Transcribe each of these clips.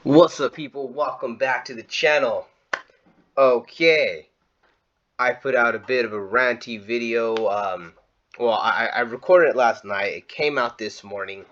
What's up, people? Welcome back to the channel. Okay, I put out a bit of a ranty video. I recorded it last night. It came out this morning,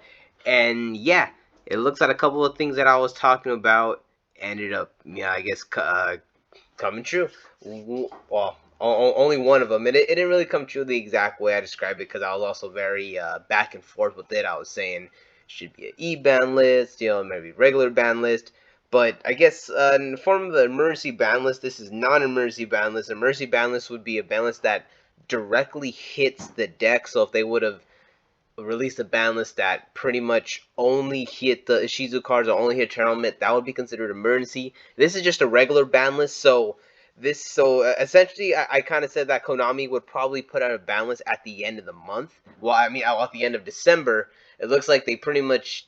and yeah, it looks like a couple of things that I was talking about ended up, I guess, coming true. Well, only one of them, and it didn't really come true the exact way I described it because I was also very back and forth with it. I was saying should be an E-ban list, maybe regular ban list. But I guess in the form of the emergency ban list, this is non-emergency ban list. Emergency ban list would be a ban list that directly hits the deck. So if they would have released a ban list that pretty much only hit the Ishizu cards or only hit Terralmit, that would be considered emergency. This is just a regular ban list, so essentially I kind of said that Konami would probably put out a ban list at the end of the month. Well, I mean at the end of December. It looks like they pretty much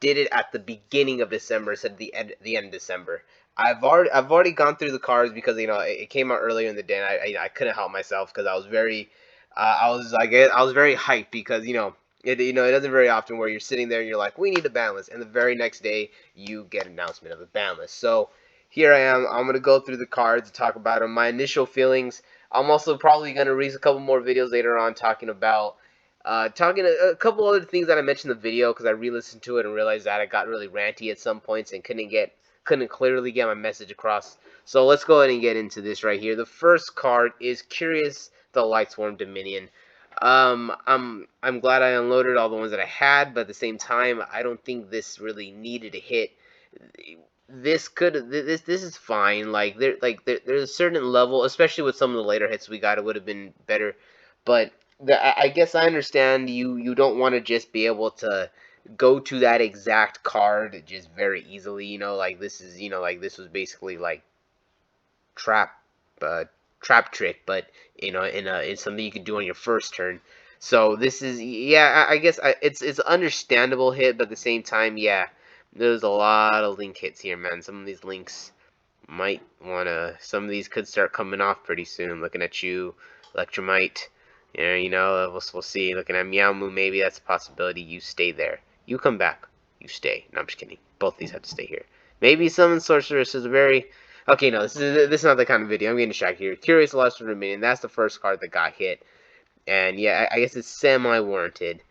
did it at the beginning of December instead of the end of December. I've already gone through the cards because it came out earlier in the day, and I couldn't help myself because I was very I was very hyped because it doesn't very often where you're sitting there and you're like, we need a ban list, and the very next day you get an announcement of a ban list. So here I am. I'm gonna go through the cards and talk about them. My initial feelings. I'm also probably gonna release a couple more videos later on talking about talking a couple other things that I mentioned in the video because I re-listened to it and realized that I got really ranty at some points and couldn't clearly get my message across. So let's go ahead and get into this right here. The first card is Curious the Lightswarm Dominion. I'm glad I unloaded all the ones that I had, but at the same time, I don't think this really needed a hit. This is fine. There's a certain level, especially with some of the later hits we got, it would have been better. But I guess I understand you don't want to just be able to go to that exact card just very easily. Like this is this was basically like trap uh, trap trick, but in something you could do on your first turn. So this is I guess it's an understandable hit, but at the same time, yeah, there's a lot of link hits here, man. Some of these links might wanna. Some of these could start coming off pretty soon. Looking at you, Electromite. Yeah, we'll see. Looking at Meowmoo, maybe that's a possibility. You stay there. You come back. You stay. No, I'm just kidding. Both these have to stay here. Maybe Summon Sorceress is a very. Okay, no, this is not the kind of video. I'm getting distracted here. Curious Lost Dominion. That's the first card that got hit, and yeah, I guess it's semi-warranted.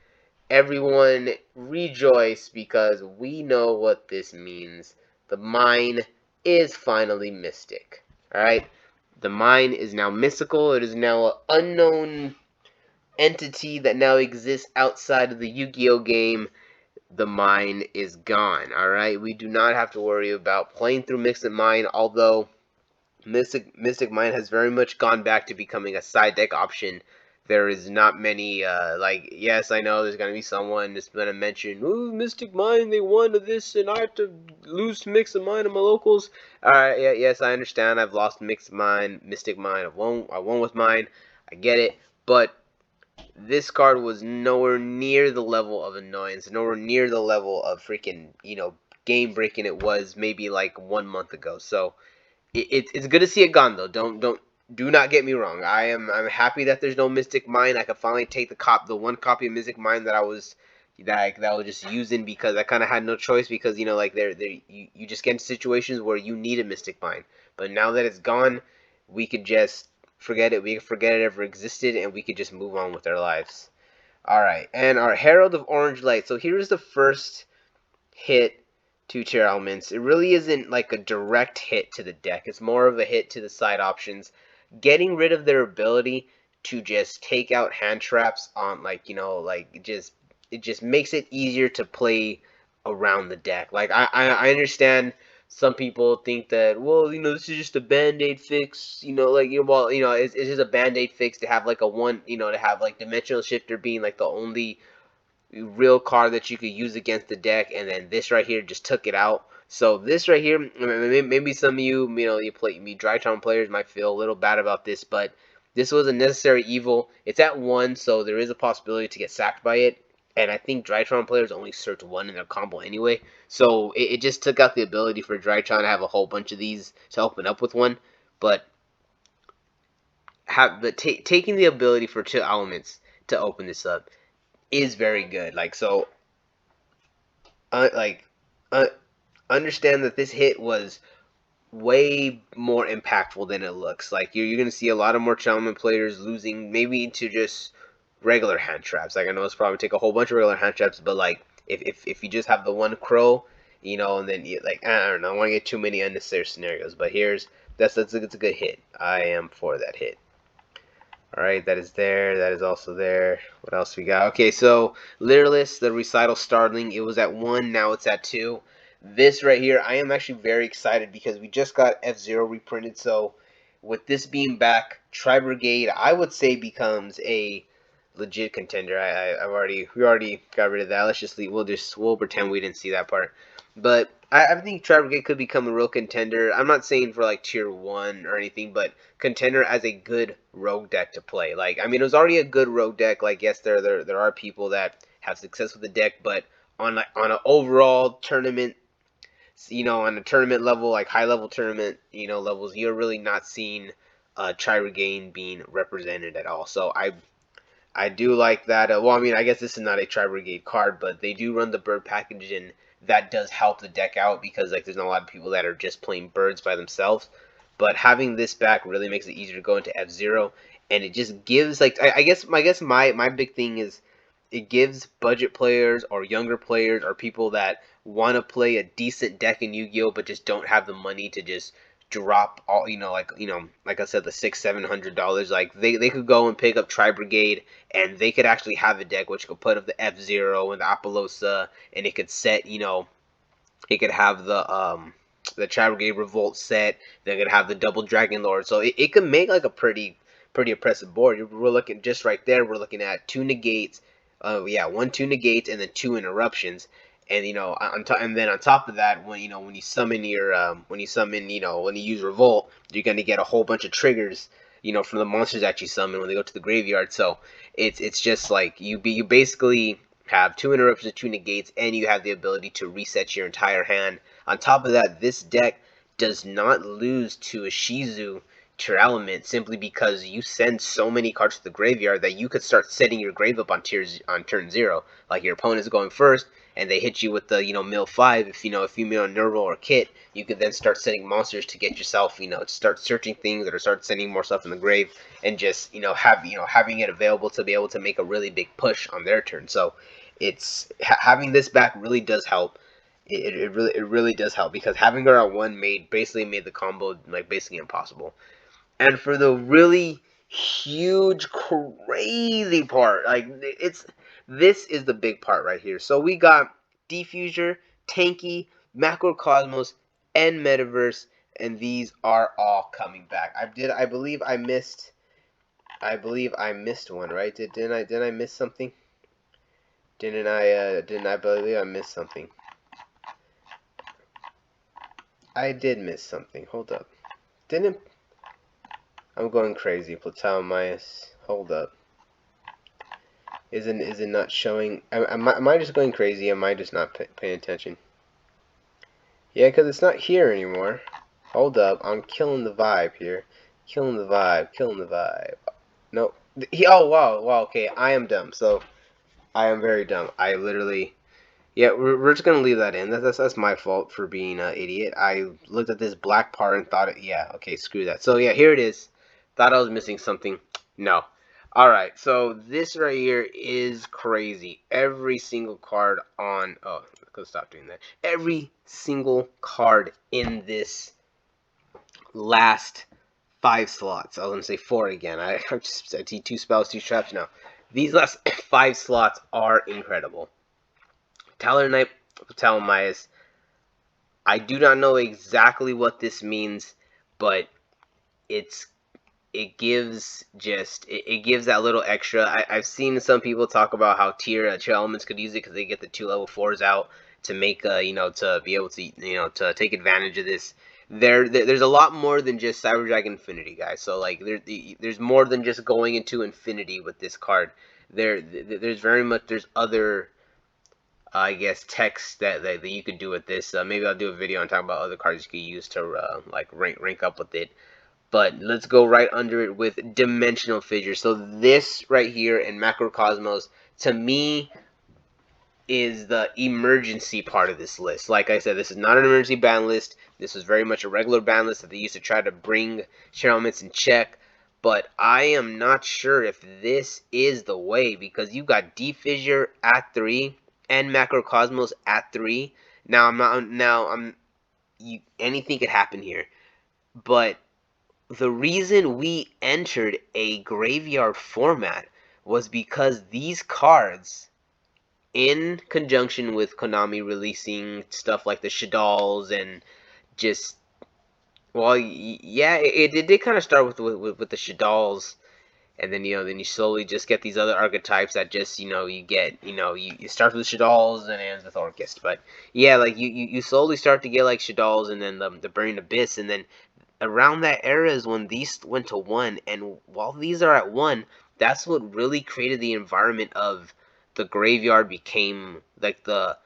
Everyone rejoice because we know what this means. The mine is finally mystic. Alright? The mine is now mystical. It is now an unknown entity that now exists outside of the Yu-Gi-Oh game. The mine is gone. Alright? We do not have to worry about playing through Mystic Mine, although Mystic Mine has very much gone back to becoming a side deck option. There is not many, yes, I know there's going to be someone that's going to mention, ooh, Mystic Mine, they won this, and I have to lose to Mystic Mine and my locals. Alright, yeah, yes, I understand. I've lost Mystic Mine. I won with mine. I get it. But this card was nowhere near the level of annoyance, nowhere near the level of freaking, game breaking it was maybe like 1 month ago. So, it's good to see it gone though. Do not get me wrong. I'm happy that there's no Mystic Mine. I could finally take the one copy of Mystic Mine that I was just using because I kind of had no choice because you just get into situations where you need a Mystic Mine. But now that it's gone, we could just forget it. We could forget it ever existed, and we could just move on with our lives. All right, and our Herald of Orange Light. So here's the first hit to Chair Elements. It really isn't like a direct hit to the deck. It's more of a hit to the side options. Getting rid of their ability to just take out hand traps on it just makes it easier to play around the deck. Like I understand some people think that, well, this is just a band-aid fix, it's just a band-aid fix to have like a one, to have like Dimensional Shifter being like the only real card that you could use against the deck, and then this right here just took it out. So this right here, maybe some of you Drytron players might feel a little bad about this, but this was a necessary evil. It's at 1, so there is a possibility to get sacked by it. And I think Drytron players only search 1 in their combo anyway. So it just took out the ability for Drytron to have a whole bunch of these to open up with 1. But taking the ability for 2 elements to open this up is very good. Uh, like, uh, understand that this hit was way more impactful than it looks. Like you're gonna see a lot of more Challenger players losing maybe to just regular hand traps. Like I know it's probably take a whole bunch of regular hand traps, but like if you just have the one crow, you know, and then you, like I don't know, I don't want to get too many unnecessary scenarios. But here's that's a good hit. I am for that hit. All right, that is there. That is also there. What else we got? Okay, so Literalist, the Recital Starling, it was at 1, now it's at 2. This right here, I am actually very excited because we just got F-Zero reprinted. So with this being back, Tri-Brigade, I would say becomes a legit contender. We already got rid of that. Let's just leave. We'll pretend we didn't see that part. But I think Tri-Brigade could become a real contender. I'm not saying for like tier 1 or anything, but contender as a good rogue deck to play. Like, I mean, it was already a good rogue deck. Like, yes, there are people that have success with the deck, but on an overall tournament, you know, on a tournament level, like high level tournament, you know, levels, you're really not seeing Tri-Regain being represented at all. So I do like that. Well, I mean, I guess this is not a Tri-Brigade card, but they do run the bird package, and that does help the deck out because like there's not a lot of people that are just playing birds by themselves. But having this back really makes it easier to go into F-Zero, and it just gives like I guess my big thing is it gives budget players or younger players or people that want to play a decent deck in Yu-Gi-Oh but just don't have the money to just drop all, like I said, the $600-700. Like they could go and pick up Tri Brigade, and they could actually have a deck which could put up the F-Zero and the Apollosa, and it could set, it could have the Tri Brigade Revolt set. They could have the double Dragon Lord, so it could make like a pretty impressive board. We're looking just right there. We're looking at 2 negates. Yeah, 2 negates and then 2 interruptions. And and then on top of that, when you summon when you use Revolt, you're gonna get a whole bunch of triggers, from the monsters that you summon when they go to the graveyard. So it's just like you basically have 2 interruptions, 2 negates, and you have the ability to reset your entire hand. On top of that, this deck does not lose to a Shizu Tier Element simply because you send so many cards to the graveyard that you could start setting your grave up on turn 0. Like your opponent's going first, and they hit you with the mill 5. If you mill a Nerval or Kit, you could then start setting monsters to get yourself to start searching things or start sending more stuff in the grave, and just having it available to be able to make a really big push on their turn. So it's having this back really does help. It really does help because having her at 1 basically made the combo like basically impossible. And for the really huge, crazy part, like this is the big part right here. So we got Diffuser, Tanky, Macrocosmos, and Metaverse, and these are all coming back. I believe I missed one, right? Didn't I miss something? Didn't I believe I missed something? I did miss something. Hold up. Didn't I'm going crazy. Platalmias. Hold up. Is it not showing? Am I just going crazy? Am I just not paying attention? Yeah, because it's not here anymore. Hold up. I'm killing the vibe here. Killing the vibe. Killing the vibe. Nope. Oh, wow. Okay, I am dumb. So, I am very dumb. I literally... Yeah, we're just gonna leave that in. That's my fault for being an idiot. I looked at this black part and thought, yeah, okay, screw that. So yeah, here it is. Thought I was missing something. No. All right, so this right here is crazy. Every single card on. Oh, I could stop doing that. Every single card in this last 5 slots. I was gonna say 4 again. I see 2 spells, 2 traps now. These last 5 slots are incredible. Talonite, Talonmias. I do not know exactly what this means, but it gives it gives that little extra. I've seen some people talk about how tier elements could use it because they get the 2 level 4s out to make to be able to to take advantage of this. There's a lot more than just Cyber Dragon Infinity, guys. So like there's more than just going into Infinity with this card. There's other I guess text that you could do with this. Maybe I'll do a video on talking about other cards you could use to like rank up with it. But let's go right under it with Dimensional Fissure. So this right here in Macrocosmos, to me, is the emergency part of this list. Like I said, this is not an emergency ban list. This was very much a regular ban list that they used to try to bring Cheryl Mintz in check. But I am not sure if this is the way, because you got Deep Fissure at 3 and Macrocosmos at 3. Now anything could happen here. But the reason we entered a graveyard format was because these cards, in conjunction with Konami releasing stuff like the Shaddolls and just, well, yeah, it did kind of start with the Shaddolls, and then then you slowly just get these other archetypes that just you get you start with Shaddolls and ends with Orchist. But yeah, like you slowly start to get like Shaddolls, and then the Burning Abyss, and then around that era is when these went to 1, and while these are at 1, that's what really created the environment of the graveyard became like the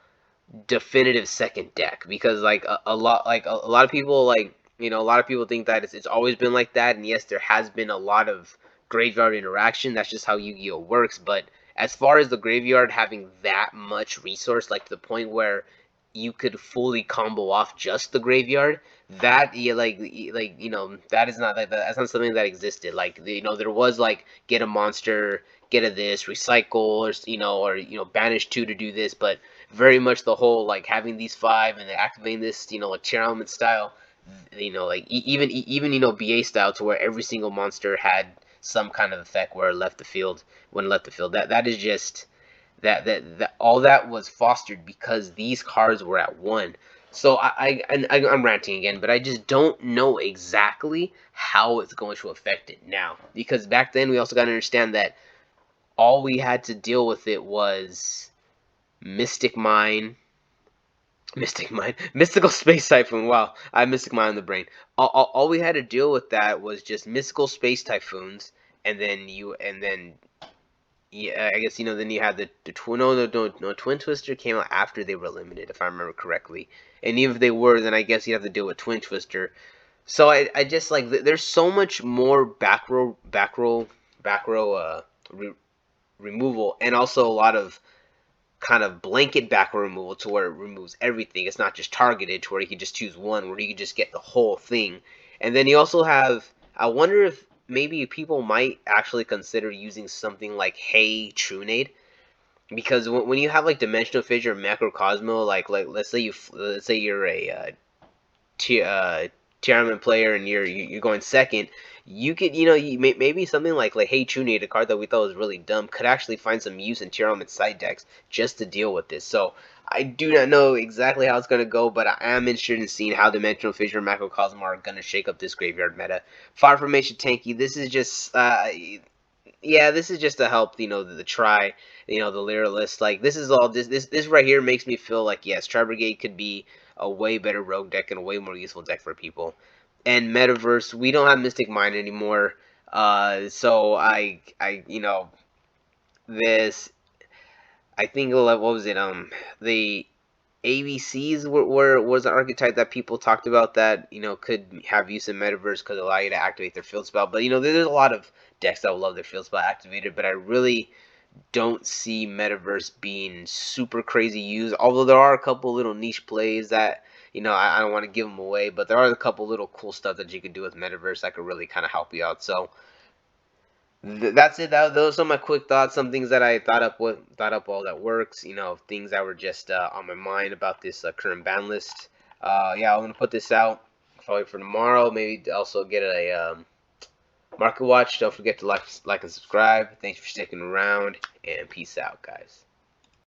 definitive second deck, because like a lot of people, like a lot of people think that it's always been like that, and yes, there has been a lot of graveyard interaction. That's just how Yu-Gi-Oh works. But as far as the graveyard having that much resource, like to the point where you could fully combo off just the graveyard, that yeah, that is not that's not something that existed. Like there was like get a monster, get a this, recycle, or banish 2 to do this, but very much the whole like having these 5 and then activating this, like tier element style, like even BA style, to where every single monster had some kind of effect where it left the field when it left the field. That is just that all that was fostered because these cards were at 1. So I'm ranting again, but I just don't know exactly how it's going to affect it now, because back then we also got to understand that all we had to deal with it was Mystic Mine, Mystical Space Typhoon. Wow, I have Mystic Mine in the brain. All we had to deal with that was just Mystical Space Typhoons, and then yeah, I guess then you had the twin. No, Twin Twister came out after they were limited, if I remember correctly. And even if they were, then I guess you have to deal with Twin Twister. So I just like there's so much more back row removal, and also a lot of kind of blanket back row removal, to where it removes everything. It's not just targeted, to where you can just choose one, where you can just get the whole thing. And then you also have, I wonder if maybe people might actually consider using something like Hey Trunade, because when you have like Dimensional Fissure, Macrocosmo, like let's say you're a tournament player and you're going second, you could maybe something like Hey Trunade, a card that we thought was really dumb, could actually find some use in tier element side decks just to deal with this. So I do not know exactly how it's going to go, but I am interested in seeing how Dimensional Fissure and Macrocosm are going to shake up this graveyard meta. Fire Formation Tanky, this is just yeah, this is just to help the try, the Lyra list. Like this is all this right here makes me feel like, yes, Tri Brigade could be a way better rogue deck and a way more useful deck for people. And Metaverse, we don't have Mystic Mine anymore, so this, I think, what was it, the ABCs was an archetype that people talked about that could have use in Metaverse, could allow you to activate their field spell. But there's a lot of decks that will love their field spell activated, but I really don't see Metaverse being super crazy used. Although there are a couple little niche plays that I don't want to give them away, but there are a couple little cool stuff that you could do with Metaverse that could really kind of help you out. So that's it. Those are my quick thoughts. Some things that I thought up all that works. Things that were just on my mind about this current ban list. Yeah, I'm gonna put this out probably for tomorrow. Maybe also get a market watch. Don't forget to like and subscribe. Thanks for sticking around, and peace out, guys.